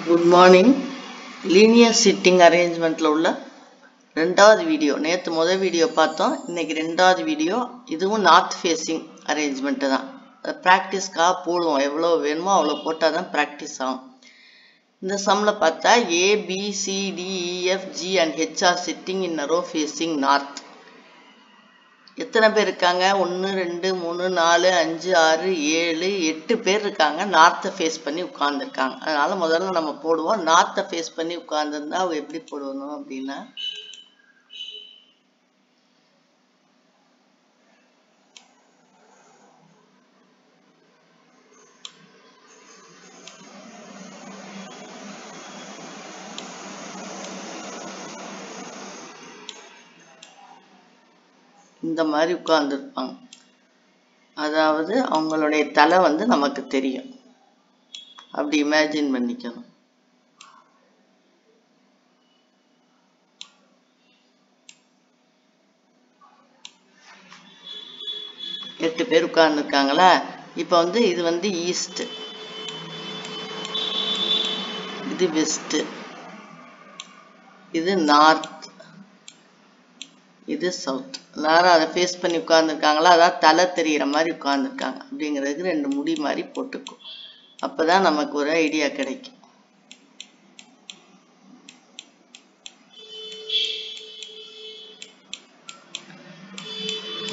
Good morning. Linear sitting arrangement ல உள்ள ரெண்டாவது வீடியோ. நேத்து முதல் வீடியோ பார்த்தோம். இன்னைக்கு ரெண்டாவது வீடியோ. இதுவும் நார்த் ஃபேசிங் அரேஞ்ச்மெண்ட் தான். பிராக்டிஸ்க்காக போடுவோம். எவ்வளவு வேணுமோ அவ்வளவு போட்டா தான் பிராக்டிஸ் ஆகும். இந்த சம்ல பார்த்தா A, B, C, D, E, F, G and H are sitting in a row facing north. எத்தனை பேர் இருக்காங்க? 1 2 3 4 5 6 7 8 பேர் இருக்காங்க. நார்த்தை ஃபேஸ் பண்ணி உட்கார்ந்துருக்காங்க. அதனால முதல்ல நம்ம போடுவோம். நார்த்தை ஃபேஸ் பண்ணி உட்கார்ந்துருந்தா அவங்க எப்படி போடணும் அப்படின்னா, இந்த மாதிரி உட்கார்ந்துருப்பாங்க. அதாவது அவங்களுடைய தலை வந்து நமக்கு தெரியும். அப்படி இமேஜின் பண்ணிக்கணும். எட்டு பேர் உட்கார்ந்துருக்காங்களா? இப்ப வந்து இது வந்து ஈஸ்ட், இது வெஸ்ட், இது நார்த், இது சவுத். எல்லாரும் அதை ஃபேஸ் பண்ணி உட்கார்ந்துருக்காங்களா? அதாவது தலை தெரிகிற மாதிரி உட்கார்ந்துருக்காங்க அப்படிங்கிறதுக்கு ரெண்டு முடி மாதிரி போட்டுக்கும். அப்பதான் நமக்கு ஒரு ஐடியா கிடைக்கும்.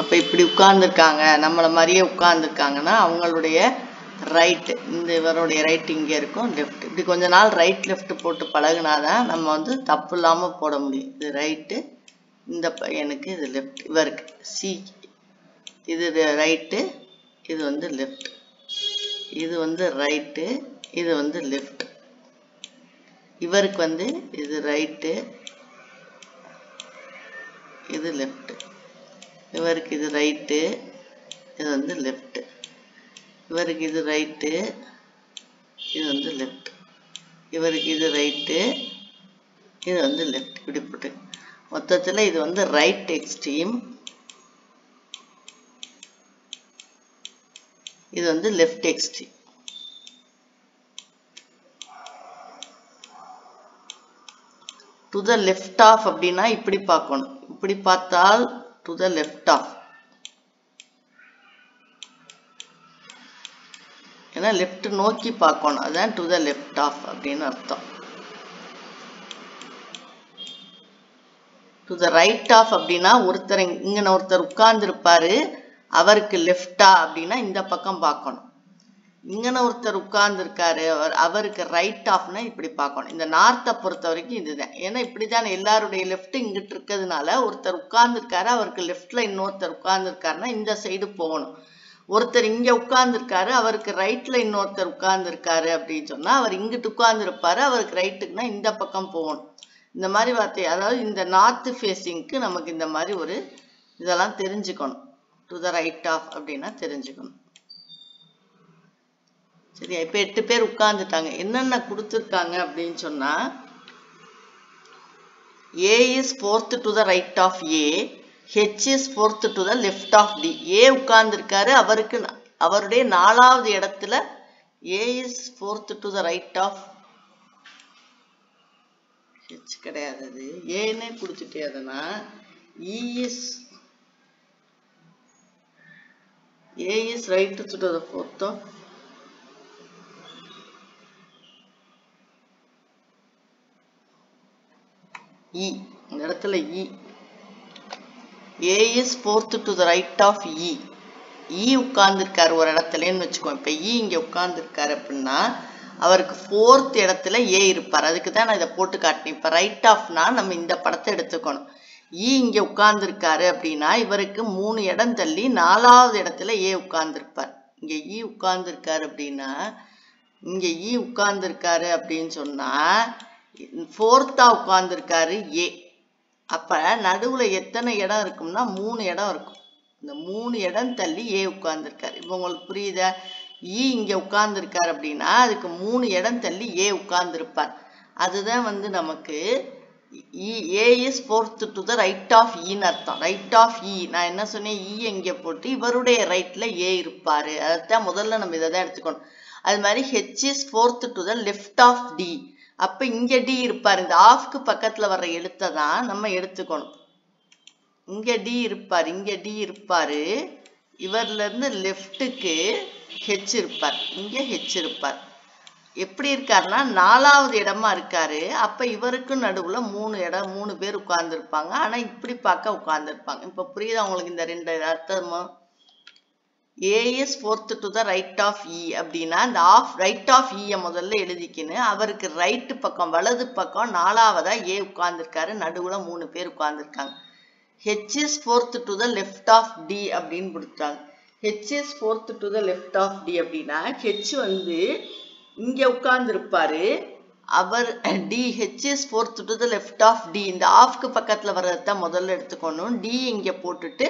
அப்ப இப்படி உட்கார்ந்துருக்காங்க, நம்மள மாதிரியே உட்கார்ந்துருக்காங்கன்னா அவங்களுடைய ரைட், இந்த இவருடைய ரைட் இங்க இருக்கும், லெஃப்ட். இப்படி கொஞ்ச நாள் ரைட் லெஃப்ட் போட்டு பழகுனாதான் நம்ம வந்து தப்பு இல்லாம போட முடியும். இது ரைட்டு, இந்த பையனுக்கு இது லெஃப்ட், இவருக்கு சி இது ரைட்டு, இது வந்து லெஃப்ட், இது வந்து ரைட்டு, இது வந்து லெஃப்ட். இவருக்கு வந்து இது ரைட்டு, இது லெஃப்ட். இவருக்கு இது ரைட்டு, இது வந்து லெஃப்ட். இவருக்கு இது ரைட்டு, இது வந்து லெஃப்ட். இவருக்கு இது ரைட்டு, இது வந்து லெஃப்ட். இப்படி போட்டு மொத்தத்தில் இது வந்து ரைட் எக்ஸ்ட்ரீம், இது வந்து left extreme. To the left of அப்படின்னா இப்படி பார்க்கணும். இப்படி பார்த்தால் டு த லெஃப்ட் ஆஃப், ஏன்னா லெஃப்ட் நோக்கி பார்க்கணும். அதான் டு த லெஃப்ட் ஆஃப் அப்படின்னு அர்த்தம். டு த ரைட் ஆஃப் அப்படின்னா ஒருத்தர் இங்க ஒருத்தர் உட்கார்ந்து இருப்பாரு, அவருக்கு லெஃப்டா அப்படின்னா இந்த பக்கம் பார்க்கணும். இங்கன ஒருத்தர் உட்கார்ந்து இருக்காரு, அவருக்கு ரைட் ஆஃப்னா இப்படி பார்க்கணும். இந்த நார்த்தை பொறுத்த வரைக்கும் இதுதான். ஏன்னா இப்படிதான் எல்லாருடைய லெஃப்ட் இங்கிட்டு இருக்கிறதுனால ஒருத்தர் உட்கார்ந்து இருக்காரு, அவருக்கு லெஃப்ட்ல இன்னொருத்தர் உட்கார்ந்து இருக்காருன்னா இந்த சைடு போகணும். ஒருத்தர் இங்க உட்கார்ந்து இருக்காரு, அவருக்கு ரைட்ல இன்னொருத்தர் உட்கார்ந்து இருக்காரு அப்படின்னு சொன்னா அவர் இங்கிட்டு உட்கார்ந்து இருப்பாரு, அவருக்கு ரைட்டுக்குன்னா இந்த பக்கம் போகணும். இந்த மாதிரி வார்த்தை, அதாவது இந்த நார்த் ஃபேஸிங்க்கு நமக்கு இந்த மாதிரி ஒரு இதெல்லாம் தெரிஞ்சுக்கணும். டு த ரைட் ஆஃப் அப்படின்னா தெரிஞ்சுக்கணும். சரியா? இப்ப 8 பேர் உட்கார்ந்துட்டாங்க. என்னென்ன கொடுத்துருக்காங்க அப்படின்னு சொன்னா, A is fourth to the right of A, H is fourth to the left of D. A உட்கார்ந்துருக்காரு, அவருக்கு அவருடைய 4வது இடத்துல A is fourth to the right of H கிடையாது, அது ஏன்னே குடிச்சுட்டே. அதனா A is right to the fourth of E. இந்த இடத்துல E. A is fourth to the right of E. E உட்கார்ந்துருக்காரு ஒரு இடத்துலன்னு வச்சுக்கோ. இப்ப E இங்க உட்கார்ந்துருக்காரு அப்படின்னா அவருக்கு 4th இடத்துல A இருப்பார். அதுக்கு தான் நான் இதை போட்டு காட்டினேன். இப்ப ரைட் ஆஃப்னா நம்ம இந்த படத்தை எடுத்துக்கணும். E இங்க உட்கார்ந்துருக்காரு அப்படின்னா இவருக்கு 3 இடம் தள்ளி 4வது இடத்துல A உட்கார்ந்துருப்பார். இங்க E உட்கார்ந்துருக்காரு அப்படின்னா, இங்க E உட்கார்ந்துருக்காரு அப்படின்னு சொன்னா 4th உட்கார்ந்துருக்காரு A. அப்ப நடுவுல எத்தனை இடம் இருக்கும்னா 3 இடம் இருக்கும். இந்த 3 இடம் தள்ளி A உட்கார்ந்துருக்காரு. இப்ப உங்களுக்கு புரியுதா? E இங்க உட்கார்ந்துருக்காரு அப்படின்னா அதுக்கு 3 இடம் தள்ளி A உட்கார்ந்துருப்பார். அதுதான் வந்து நமக்கு A is fourth to the right of E ன்னு அர்த்தம். Right of E. நான் என்ன சொன்னேன்? E எங்க போட்டு இவருடைய ரைட்ல A இருப்பாரு. அதான் முதல்ல நம்ம இதை தான் எடுத்துக்கணும். அது மாதிரி H is fourth to the left of D. அப்ப இங்க டி இருப்பாரு. இந்த ஆஃப்க்கு பக்கத்துல வர்ற எழுத்தை தான் நம்ம எடுத்துக்கணும். இங்க டி இருப்பாரு, இங்க டி இருப்பாரு. இவர்ல இருந்து லெஃப்ட்டுக்கு ஹெச் இருப்பார், இங்க ஹெச் இருப்பார். எப்படி இருக்காருன்னா 4வது இடமா இருக்காரு. அப்ப இவருக்கு நடுவுல 3 பேர் உட்கார்ந்து இருப்பாங்க. ஆனா இப்படி பார்க்க உட்கார்ந்து இருப்பாங்க. இப்ப புரியுதா உங்களுக்கு இந்த 2 அர்த்தமும்? A is fourth to the right of E அப்படின்னா இந்த right of E முதல்ல எழுதிக்கின்னு அவருக்கு ரைட் பக்கம் வலது பக்கம் 4வதா A உட்கார்ந்துருக்காரு. நடுவுல 3 பேர் உட்கார்ந்துருக்காங்க. H is fourth to the left of D அப்படின்னு கொடுத்தாங்க. H is fourth to the left of D அப்படின்னா H வந்து இங்க உட்கார்ந்து இருப்பாரு. அவர் D H is fourth to the left of D. இந்த ஆஃப்க்கு பக்கத்துல வர்றத முதல்ல எடுத்துக்கணும். D இங்க போட்டுட்டு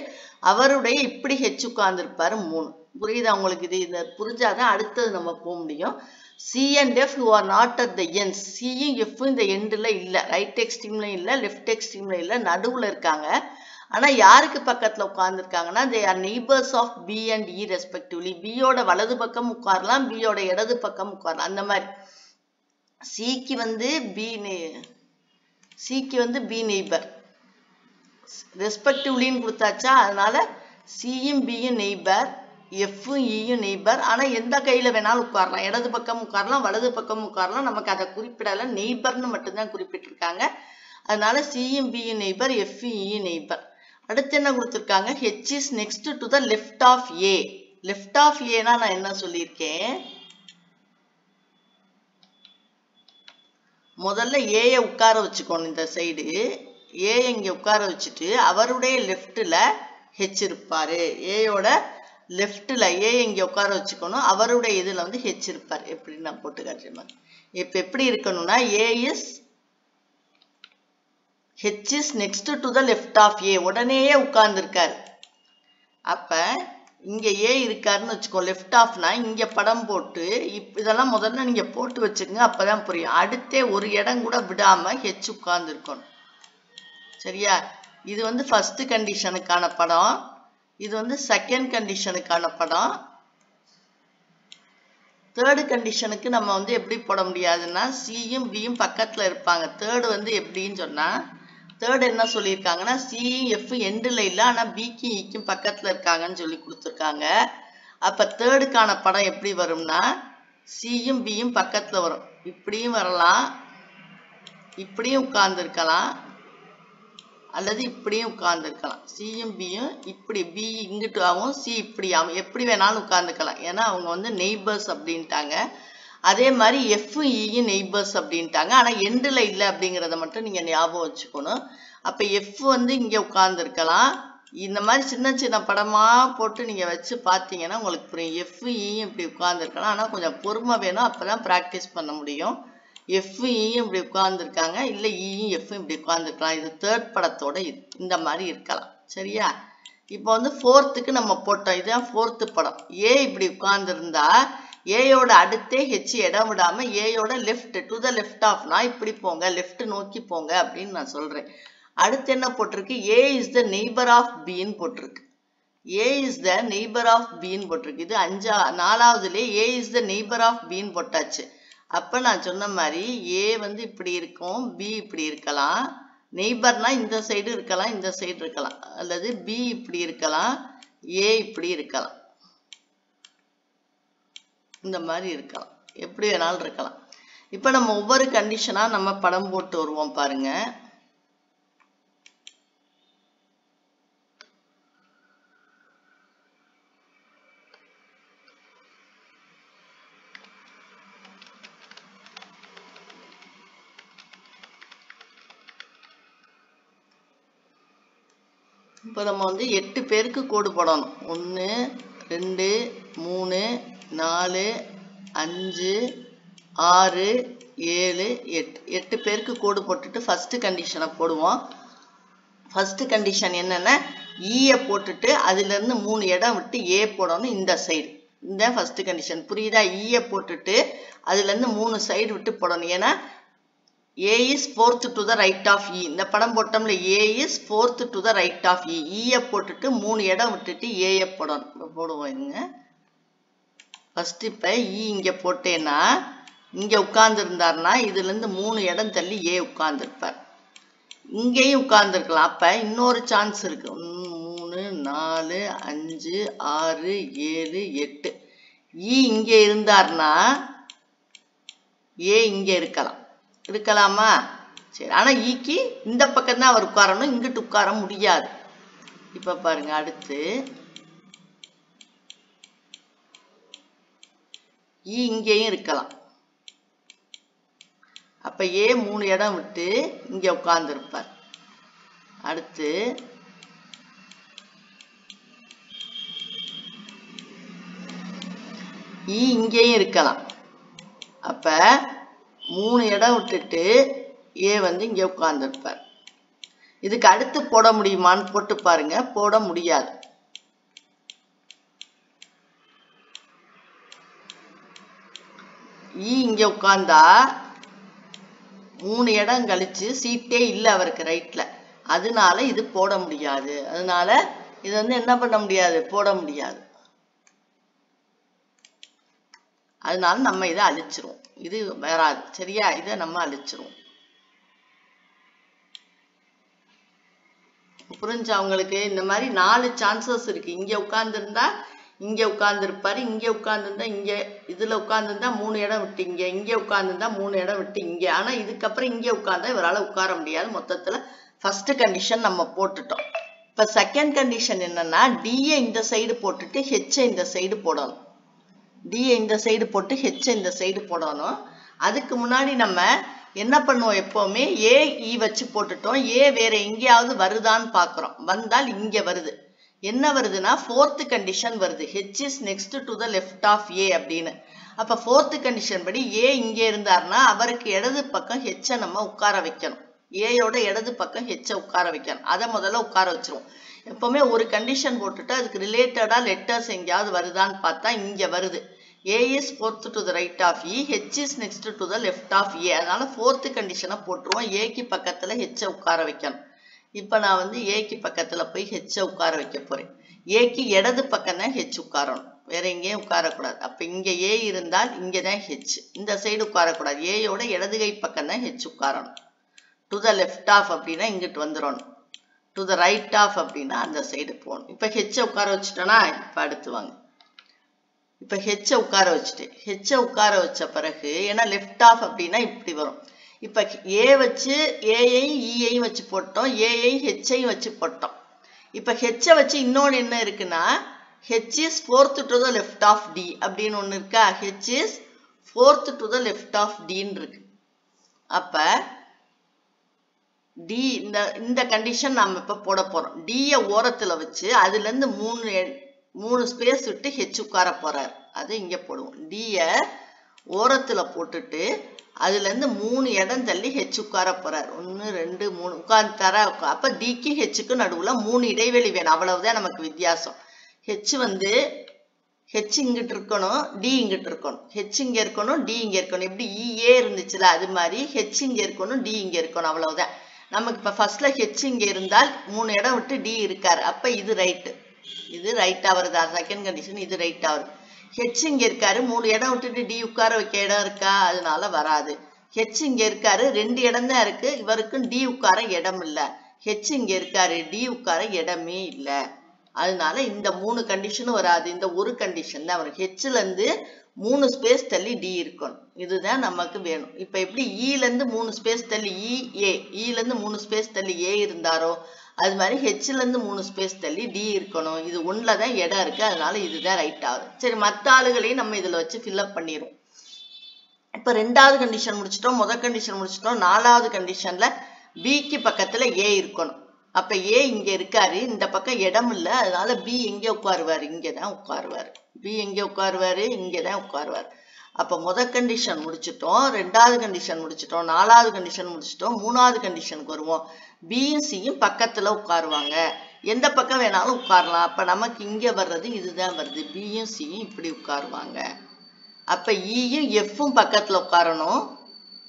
அவருடைய இப்படி H உட்கார்ந்து இருப்பாரு 3. புரியுதா உங்களுக்கு? இது புரிஞ்சாதான் அடுத்தது நம்ம போக முடியும். C and F who are not at the ends. C யும் F இந்த எண்ட்ல இல்ல, ரைட் எக்ஸ்ட்ரீம்ல இல்ல, லெஃப்ட் எக்ஸ்ட்ரீம்ல இல்ல, நடுவுல இருக்காங்க. ஆனா யாருக்கு பக்கத்துல உட்கார்ந்து இருக்காங்கன்னா they are neighbors of B and E respectively. B யோட வலது பக்கம் உட்காரலாம், B யோட இடது பக்கம் உட்காரலாம். அந்த மாதிரி Cக்கு வந்து B நெய்பர் ரெஸ்பெக்டிவ்லின்னு கொடுத்தாச்சா. அதனால Cயும் Bயும் நெய்பர், Fயும் Eயும் நெய்பர். ஆனா எந்த கையில வேணாலும் உட்காரலாம், இடது பக்கம் உட்காரலாம், வலது பக்கம் உட்காரலாம். நமக்கு அதை குறிப்பிடல, நெய்பர்னு மட்டும்தான் குறிப்பிட்டிருக்காங்க. அதனால Cயும் Bயும் நெய்பர், Fயும் Eயும் நெய்பர். அடுத்து என்ன கொடுத்திருக்காங்க? H is next to the left of A. left of A னா நான் என்ன சொல்லியிருக்கேன்? முதல்ல A உட்கார வச்சுக்கணும். இந்த சைடு A இங்க உட்கார வச்சுட்டு அவருடைய லெஃப்ட்ல H இருப்பாரு. ஏயோட லெஃப்ட்ல A இங்க உட்கார வச்சுக்கணும். அவருடைய இதுல வந்து H இருப்பாரு. எப்படி நான் போட்டு காட்டுறேன். இப்ப எப்படி இருக்கணும்னா H is next to the left of A. உடனேயே உட்கார்ந்து இருக்காரு. அப்ப இங்க A இருக்காருன்னு வச்சுக்கோ. லெஃப்ட் ஆஃப்னா இங்க படம் போட்டு இதெல்லாம் முதல்ல நீங்க போட்டு வச்சுக்கோங்க. அப்பதான் புரியும். அடுத்தே ஒரு இடம் கூட விடாம H உட்கார்ந்து இருக்கணும். சரியா? இது வந்து ஃபர்ஸ்ட் கண்டிஷனுக்கான படம், இது வந்து செகண்ட் கண்டிஷனுக்கான படம். தேர்டு கண்டிஷனுக்கு நம்ம வந்து எப்படி போட முடியாதுன்னா Cயும் Bயும் பக்கத்துல இருப்பாங்க. தேர்டு வந்து எப்படின்னு சொன்னா தேர்ட் என்ன சொல்லியிருக்காங்கன்னா Cயும் F எண்டில் இல்லை, ஆனா Bக்கும் Eக்கும் பக்கத்துல இருக்காங்கன்னு சொல்லி கொடுத்துருக்காங்க. அப்ப தேர்டுக்கான படம் எப்படி வரும்னா Cயும் Bயும் பக்கத்துல வரும். இப்படியும் வரலாம், இப்படியும் உட்கார்ந்து இருக்கலாம், அல்லது இப்படியும் உட்கார்ந்து இருக்கலாம். Cயும் Bயும் இப்படி, B இங்கிட்டு ஆகும், C இப்படி ஆகும், எப்படி வேணாலும் உட்கார்ந்துக்கலாம். ஏன்னா அவங்க வந்து நெய்பர்ஸ் அப்படின்ட்டாங்க. அதே மாதிரி Fயும் Eயும் நெய்பர்ஸ் அப்படின்ட்டாங்க. ஆனா எண்டில் இல்லை அப்படிங்கிறத மட்டும் நீங்க ஞாபகம் வச்சுக்கணும். அப்ப F வந்து இங்க உட்கார்ந்து இருக்கலாம். இந்த மாதிரி சின்ன சின்ன படமா போட்டு நீங்க வச்சு பார்த்தீங்கன்னா உங்களுக்கு புரியும். Fயும் Eயும் இப்படி உட்கார்ந்து இருக்கலாம். ஆனா கொஞ்சம் பொறுமை வேணும், அப்பதான் பிராக்டிஸ் பண்ண முடியும். Fயும் Eயும் இப்படி உட்கார்ந்து இருக்காங்க, இல்ல Eயும் Fயும் இப்படி உட்கார்ந்து இருக்கலாம். இது தேர்ட் படத்தோட இந்த மாதிரி இருக்கலாம். சரியா? இப்போ வந்து ஃபோர்த்துக்கு நம்ம போட்டோம். இதுதான் ஃபோர்த்து படம். A இப்படி உட்கார்ந்து இருந்தா ஏயோட அடுத்தே H இடம் விடாம ஏயோட லெஃப்ட் டு த லெஃப்ட் ஆஃப்னா இப்படி போங்க, லெஃப்ட் நோக்கி போங்க அப்படின்னு நான் சொல்றேன். அடுத்து என்ன போட்டிருக்கு? A is the neighbor of B ன்னு போட்டிருக்கு. A is the neighbor of B ன்னு போட்டிருக்கு. இது 4வதுலே A is the neighbor of B ன்னு போட்டாச்சு. அப்ப நான் சொன்ன மாதிரி A வந்து இப்படி இருக்கும், B இப்படி இருக்கலாம். நெய்பர்னா இந்த சைடு இருக்கலாம், இந்த சைடு இருக்கலாம், அல்லது B இப்படி இருக்கலாம், A இப்படி இருக்கலாம், இந்த மாதிரி இருக்கலாம், எப்படி வேணாலும் இருக்கலாம். இப்ப நம்ம ஒவ்வொரு கண்டிஷனா நம்ம படம் போட்டு வருவோம் பாருங்க. இப்போ நம்ம வந்து 8 பேருக்கு கோடு போடணும். 1 2 3 4 5 6 7 8 8 பேருக்கு கோடு போட்டுட்டு ஃபர்ஸ்ட் கண்டிஷனை போடுவோம். ஃபர்ஸ்ட் கண்டிஷன் என்னன்னா ஈயை போட்டுட்டு அதுல இருந்து 3 இடம் விட்டு ஏ போடணும். இந்த சைடு இந்த ஃபர்ஸ்ட் கண்டிஷன் புரியுதா? ஈயை போட்டுட்டு அதுல இருந்து 3 சைடு விட்டு போடணும். ஏன்னா A is fourth to the right of E. இந்த படம் போட்டோம்ல, A is fourth to the right of E. E போட்டுட்டு 3 இடம் விட்டுட்டு A போடணும். போடுவோம். ஃபர்ஸ்ட் இப்ப E இங்க போட்டேன்னா இங்க உட்கார்ந்து இருந்தார்னா இதுல இருந்து 3 இடம் தள்ளி ஏ உட்கார்ந்துருப்பார். இங்கேயும் உட்கார்ந்துருக்கலாம். அப்ப இன்னொரு சான்ஸ் இருக்கு. 3 4 5 6 7 8 இ இங்க இருந்தார்னா ஏ இங்க இருக்கலாமா? சரி, ஆனா ஈக்கு இந்த பக்கம் தான் அவர் உட்காரணும், இங்கிட்டு உட்கார முடியாது. இப்ப பாருங்க, அடுத்து ஈ இங்கேயும் இருக்கலாம். அப்ப ஏ 3 இடம் விட்டு இங்க உட்கார்ந்து இருப்பார். அடுத்து ஈ இங்கேயும் இருக்கலாம். அப்ப 3 இடம் விட்டுட்டு ஏ வந்து இங்க உட்கார்ந்து இருப்பார். இதுக்கு அடுத்து போட முடியுமான்னு போட்டு பாருங்க. போட முடியாது. ஈ இங்க உட்கார்ந்தா 3 இடம் கழிச்சு சீட்டே இல்லை அவருக்கு ரைட்ல. அதனால இது போட முடியாது. அதனால இது வந்து என்ன பண்ண முடியாது, போட முடியாது. அதனால நம்ம இதை அழிச்சிருவோம். இது வராது. சரியா? இதை நம்ம அழிச்சிருவோம். புரிஞ்சு அவங்களுக்கு? இந்த மாதிரி 4 சான்சஸ் இருக்கு. இங்க உட்கார்ந்துருந்தா இங்க உட்கார்ந்து இருப்பாரு, இங்க உட்கார்ந்துருந்தா இங்க, இதுல உட்கார்ந்துருந்தா 3 இடம் விட்டு இங்க உட்கார்ந்துருந்தா 3 இடம் விட்டு இங்க. ஆனா இதுக்கப்புறம் இங்க உட்கார்ந்தா இவரால் உட்கார முடியாது. மொத்தத்துல ஃபர்ஸ்ட் கண்டிஷன் நம்ம போட்டுட்டோம். இப்ப செகண்ட் கண்டிஷன் என்னன்னா, டிஏ இந்த சைடு போட்டுட்டு ஹெச் இந்த சைடு போடணும். டிஏ இந்த சைடு போட்டு ஹெச் இந்த சைடு போடணும். அதுக்கு முன்னாடி நம்ம என்ன பண்ணுவோம், எப்பவுமே ஏ இ வச்சு போட்டுட்டோம். ஏ வேற எங்கேயாவது வருதான்னு பாக்குறோம். வந்தால் இங்க வருது. என்ன வருதுன்னா, ஃபோர்த் கண்டிஷன் வருது. H is next to the left of A அப்படின்னு. அப்ப ஃபோர்த் கண்டிஷன் படி ஏ இங்க இருந்தாருன்னா அவருக்கு இடது பக்கம் ஹெச்சை நம்ம உட்கார வைக்கணும். ஏயோட இடது பக்கம் ஹெச்சை உட்கார வைக்கணும். அதை முதல்ல உட்கார வச்சிருவோம். எப்பவுமே ஒரு கண்டிஷன் போட்டுட்டு அதுக்கு ரிலேட்டடா லெட்டர்ஸ் எங்கேயாவது வருதான்னு பார்த்தா இங்க வருது. A is fourth to the right of E, H is next to the left of A. அதனால fourth கண்டிஷனை போட்டுருவோம். ஏக்கு பக்கத்துல ஹெச்சை உட்கார வைக்கணும். இப்ப நான் வந்து ஏக்கு பக்கத்துல போய் ஹெச்சை உட்கார வைக்க போறேன். ஏக்கு இடது பக்கம் தான் ஹெச் உட்காரணும், வேற எங்கேயும் உட்காரக்கூடாது. அப்ப இங்க ஏ இருந்தால் இங்கதான் ஹெச். இந்த சைடு உட்காரக்கூடாது. ஏயோட இடது கை பக்கம் தான் ஹெச் உட்காரணும். டு த லெஃப்ட் ஆஃப் அப்படின்னா இங்கிட்டு வந்துடணும். டு த ரைட் ஆஃப் அப்படின்னா அந்த சைடு போகணும். இப்ப ஹெச்சை உட்கார வச்சுட்டோன்னா, இப்ப அடுத்து வாங்க. இப்ப ஹெச்சை உட்கார வச்சுட்டு ஹெச்சை உட்கார வச்ச பிறகு, ஏன்னா லெஃப்ட் ஆஃப் அப்படின்னா இப்படி வரும். இப்ப ஏ வச்சு ஏயையும் ஈயையும் வச்சு போட்டோம், ஏயையும் ஹெச்சையும் வச்சு போட்டோம். இப்ப ஹெச்சை வச்சு இன்னொன்னு என்ன இருக்குன்னா, H is fourth to the left of T அப்படின்னு ஒண்ணு இருக்கா. H is fourth to the left of டின்னு இருக்கு. அப்ப டி இந்த கண்டிஷன் நாம இப்ப போட போறோம். டிய ஓரத்துல வச்சு அதுல இருந்து 3 ஸ்பேஸ் விட்டு ஹெச் உட்கார போறாரு. அது இங்க போடுவோம். டிய ஓரத்துல போட்டுட்டு அதுல இருந்து 3 இடம் தள்ளி ஹெச் உட்கார போறாரு. 1 2 3 உட்கார்ந்து தர. அப்ப டிக்கு ஹெச்சுக்கு நடுவுல 3 இடைவெளி வேணும். அவ்வளவுதான் நமக்கு வித்தியாசம். ஹெச் வந்து ஹெச் இங்கிட்டு இருக்கணும், டி இங்கிட்டு இருக்கணும். ஹெச் இங்க இருக்கணும், டி இங்க இருக்கணும். எப்படி ஏ இருந்துச்சுல அது மாதிரி ஹெச் இங்க இருக்கணும், டி இங்க இருக்கணும். அவ்வளவுதான். நமக்கு இப்ப ஃபர்ஸ்ட்ல ஹெச் இங்க இருந்தால் 3 இடம் விட்டு டி இருக்காரு. அப்ப இது ரைட்டு, இது ரைட்டா வருதா? செகண்ட் கண்டிஷன் இது ரைட்டா வருது. ஹெச் இங்க இருக்காரு, 3 இடம் விட்டுட்டு டி உட்கார வைக்க இடம் இருக்கா? அதனால வராது. ஹெச் இங்க இருக்காரு, 2 இடம் தான் இருக்கு, இவருக்கும் டி உட்கார இடம் இல்ல. ஹெச் இங்க இருக்காரு, டி உட்கார இடமே இல்ல. அதனால இந்த 3 கண்டிஷனும் வராது. இந்த ஒரு கண்டிஷன் தான் வரும். ஹெச்ல இருந்து 3 ஸ்பேஸ் தள்ளி டி இருக்கணும். இதுதான் நமக்கு வேணும். இப்ப எப்படி ஈல இருந்து 3 ஸ்பேஸ் தள்ளி ஈல இருந்து 3 ஸ்பேஸ் தள்ளி ஏ இருந்தாரோ அது மாதிரி ஹெச்ல இருந்து 3 ஸ்பேஸ் தள்ளி டி இருக்கணும். இது ஒண்ணுல தான் இடம் இருக்கு. அதனால இதுதான் ரைட் ஆகுது. சரி, மற்ற ஆளுகளையும் நம்ம இதுல வச்சு ஃபில்அப் பண்ணிடுவோம். இப்ப 2வது கண்டிஷன் முடிச்சிட்டோம், முதல் கண்டிஷன் முடிச்சிட்டோம். 4வது கண்டிஷன்ல பிக்கு பக்கத்துல ஏ இருக்கணும். அப்ப ஏ இங்க இருக்காரு, இந்த பக்கம் இடம் இல்ல. அதனால பி எங்க உட்காருவாரு? இங்கதான் உட்காருவாரு. பி எங்க உட்காருவாரு? இங்கதான் உட்காருவாரு. அப்ப முதல் கண்டிஷன் முடிச்சிட்டோம், 2வது கண்டிஷன் முடிச்சிட்டோம், 4வது கண்டிஷன் முடிச்சிட்டோம். 3வது கண்டிஷனுக்கு வருவோம். பியும் சியும் பக்கத்துல உட்காருவாங்க. எந்த பக்கம் வேணாலும் உட்காரலாம். அப்ப நமக்கு இங்க வர்றது இதுதான் வருது. பியும் சியும் இப்படி உட்காருவாங்க. அப்ப ஈயும் எஃப்பும் பக்கத்துல உட்காரணும்,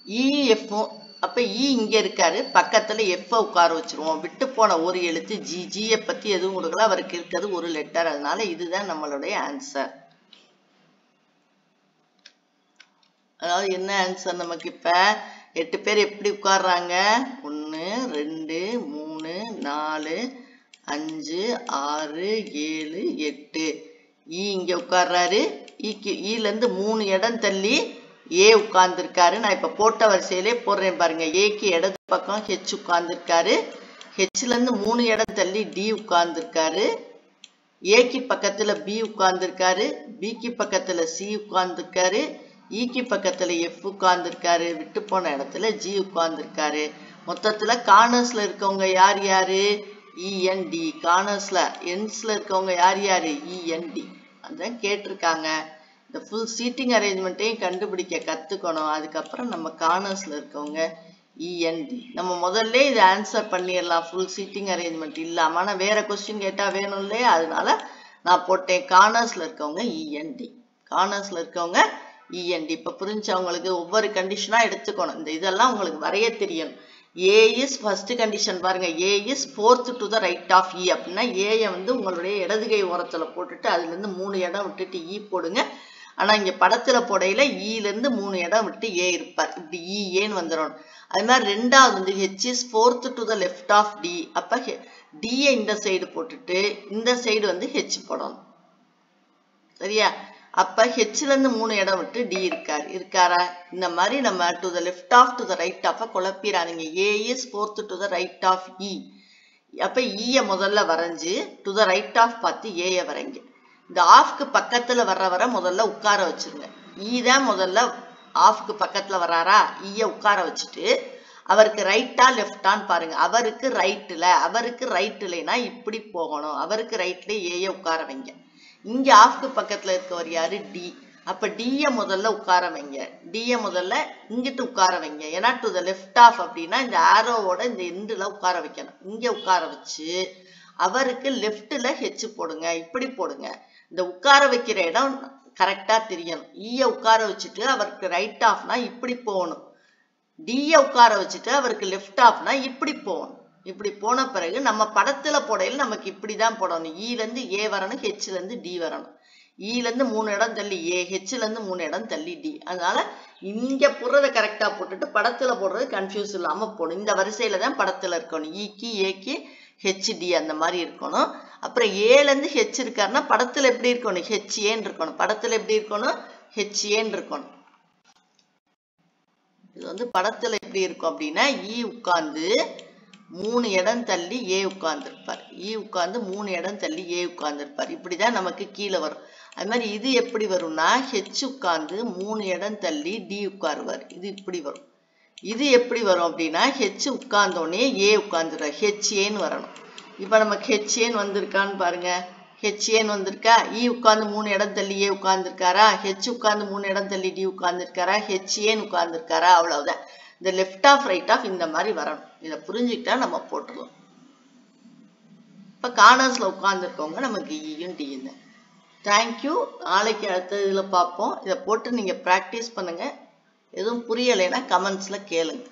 ஈயும் எஃப்பும். அப்ப ஈ இங்க இருக்காரு, பக்கத்துல எஃப் உட்கார வச்சிருவோம். விட்டு போன ஒரு எழுத்து ஜி. ஜியை பத்தி எதுவும் கொடுக்கல, அவருக்கு இருக்கிறது ஒரு லெட்டர். அதனால இதுதான் நம்மளுடைய ஆன்சர். அதாவது என்ன ஆன்சர் நமக்கு இப்ப 8 பேர் எப்படி உட்கார்றாங்க 1 2 3 4 5 6 7 8 இங்க உட்கார்றாரு ல இருந்து 3 இடம் தள்ளி ஏ உட்கார்ந்திருக்காரு நான் இப்ப போட்ட வரிசையிலே போடுறேன் பாருங்க ஏக்கு இடது பக்கம் ஹெச் உட்கார்ந்திருக்காரு ஹெச்ல இருந்து 3 இடம் தள்ளி டி உட்கார்ந்திருக்காரு ஏக்கு பக்கத்துல பி உட்கார்ந்திருக்காரு பிக்கு பக்கத்துல சி உட்கார்ந்திருக்காரு ஈக்கு பக்கத்துல எஃப் உட்கார்ந்திருக்காரு விட்டு போன இடத்துல ஜி உட்கார்ந்திருக்காரு மொத்தத்துல கார்னர்ஸ்ல இருக்கவங்க யார் யாரு இஎன்டி கார்னர்ஸ்ல எண்ட்ஸ்ல இருக்கவங்க யார் யாரு இஎன்டி அதான் கேட்டிருக்காங்க இந்த ஃபுல் சீட்டிங் அரேஞ்ச்மெண்ட்டையும் கண்டுபிடிக்க கத்துக்கணும் அதுக்கப்புறம் நம்ம கார்னர்ஸ்ல இருக்கவங்க இஎன்டி நம்ம முதல்ல இதை ஆன்சர் பண்ணிடலாம் ஃபுல் சீட்டிங் அரேஞ்ச்மெண்ட் இல்லாம ஆனா வேற கொஸ்டின் கேட்டா வேணும் இல்லையா அதனால நான் போட்டேன் கார்னர்ஸ்ல இருக்கவங்க இஎன்டி கார்னர்ஸ்ல இருக்கவங்க இஎன்டி இப்ப புரிஞ்சவங்களுக்கு ஒவ்வொரு கண்டிஷனா எடுத்துக்கணும் இந்த இதெல்லாம் உங்களுக்கு வரைய தெரியணும் A is first condition பாருங்க A is fourth to the right of E அப்படின்னா A வந்து உங்களுடைய இடதுகை ஓரத்துல போட்டுட்டு அதுல இருந்து 3 இடம் விட்டுட்டு E போடுங்க ஆனா இங்க படத்துல போடையில E ல இருந்து 3 இடம் விட்டு A இருப்பார் இப்படி E ஏன்னு வந்துரும் அது மாதிரி ரெண்டாவது வந்து H is fourth to the left of D அப்ப D இந்த சைடு போட்டுட்டு இந்த சைடு வந்து H போடணும் சரியா அப்ப H ல இருந்து 3 இடம் விட்டு D இருக்காரா இந்த மாதிரி நம்ம to the left of to the right of குழப்பிராதீங்க A is fourth to the right of E அப்ப E முதல்ல வரைஞ்சு to the right of பார்த்து A வரைங்க இந்த ஆஃப்க்கு பக்கத்துல வர முதல்ல உட்கார வச்சிருங்க E தான் முதல்ல ஆஃப்க்கு பக்கத்துல வராரா E உட்கார வச்சுட்டு அவருக்கு ரைட்டா லெஃப்டான்னு பாருங்க அவருக்கு ரைட்லனா இப்படி போகணும் அவருக்கு ரைட்ல A உட்கார வைங்க இங்க ஆஃப்க்கு பக்கத்துல இருக்கவர் யாரு டி அப்ப டிய முதல்ல உட்கார வைங்க டிய முதல்ல இங்கிட்டு உட்கார வைங்க ஏன்னா டு த லெஃப்ட் ஆஃப் அப்படின்னா இந்த ஆரோவோட இந்த எண்டுல உட்கார வைக்கணும் இங்க உட்கார வச்சு அவருக்கு லெஃப்ட்ல ஹெச் போடுங்க இப்படி போடுங்க இந்த உட்கார வைக்கிற இடம் கரெக்டா தெரியணும் ஈய உட்கார வச்சுட்டு அவருக்கு ரைட் ஆஃப்னா இப்படி போகணும் டிய உட்கார வச்சுட்டு அவருக்கு லெஃப்ட் ஆஃப்னா இப்படி போகணும் இப்படி போன பிறகு நம்ம படத்துல போடையில நமக்கு இப்படிதான் போடணும் ஈல இருந்து ஏ வரணும் ஹெச்ல இருந்து டி வரணும் ஈல இருந்து 3 இடம் தள்ளி ஏ ஹெச்ல இருந்து 3 இடம் தள்ளி டி அதனால இங்க போடுறத கரெக்டா போட்டுட்டு படத்துல போடுறது கன்ஃபியூஸ் இல்லாம போடும் இந்த வரிசையில தான் படத்துல இருக்கணும் ஈக்கு ஏக்கு ஹெச் டி அந்த மாதிரி இருக்கணும் அப்புறம் ஏல இருந்து ஹெச் இருக்காருன்னா படத்துல எப்படி இருக்கணும் ஹெச் ஏன்னு இருக்கணும் படத்துல எப்படி இருக்கணும் ஹெச் ஏன்னு இருக்கணும் இது வந்து படத்துல எப்படி இருக்கும் அப்படின்னா ஈ உட்கார்ந்து 3 இடம் தள்ளி ஏ உட்கார்ந்திருப்பார் ஈ உட்கார்ந்து 3 இடம் தள்ளி ஏ உட்கார்ந்திருப்பார் இப்படிதான் நமக்கு கீழே வரும் அது மாதிரி இது எப்படி வரும்னா ஹெச் உட்கார்ந்து 3 இடம் தள்ளி டி உட்காருவார் இது இப்படி வரும் இது எப்படி வரும் அப்படின்னா ஹெச் உட்கார்ந்தோடனே ஏ உட்கார்ந்துருவார் ஹெச் ஏன்னு வரணும் இப்ப நமக்கு ஹெச் ஏன்னு வந்திருக்கான்னு பாருங்க ஹெச் ஏன்னு வந்திருக்கா இ உட்கார்ந்து 3 இடம் தள்ளி ஏ உட்கார்ந்துருக்காரா ஹெச் உட்கார்ந்து 3 இடம் தள்ளி டி உட்கார்ந்துருக்காரா ஹெச் ஏன்னு உட்கார்ந்துருக்காரா அவ்வளவுதான் இந்த லெஃப்ட் ஆஃப் ரைட் ஆஃப் இந்த மாதிரி வரணும் இதை புரிஞ்சுக்கிட்டா நம்ம போட்டுருவோம் இப்ப கார்னர்ஸ்ல உட்கார்ந்துருக்கவங்க நமக்கு ஈயும் டியும் தான் தேங்க்யூ நாளைக்கு அடுத்த இதுல பார்ப்போம் இதை போட்டு நீங்க பிராக்டிஸ் பண்ணுங்க எதுவும் புரியலைன்னா கமெண்ட்ஸ்ல கேளுங்க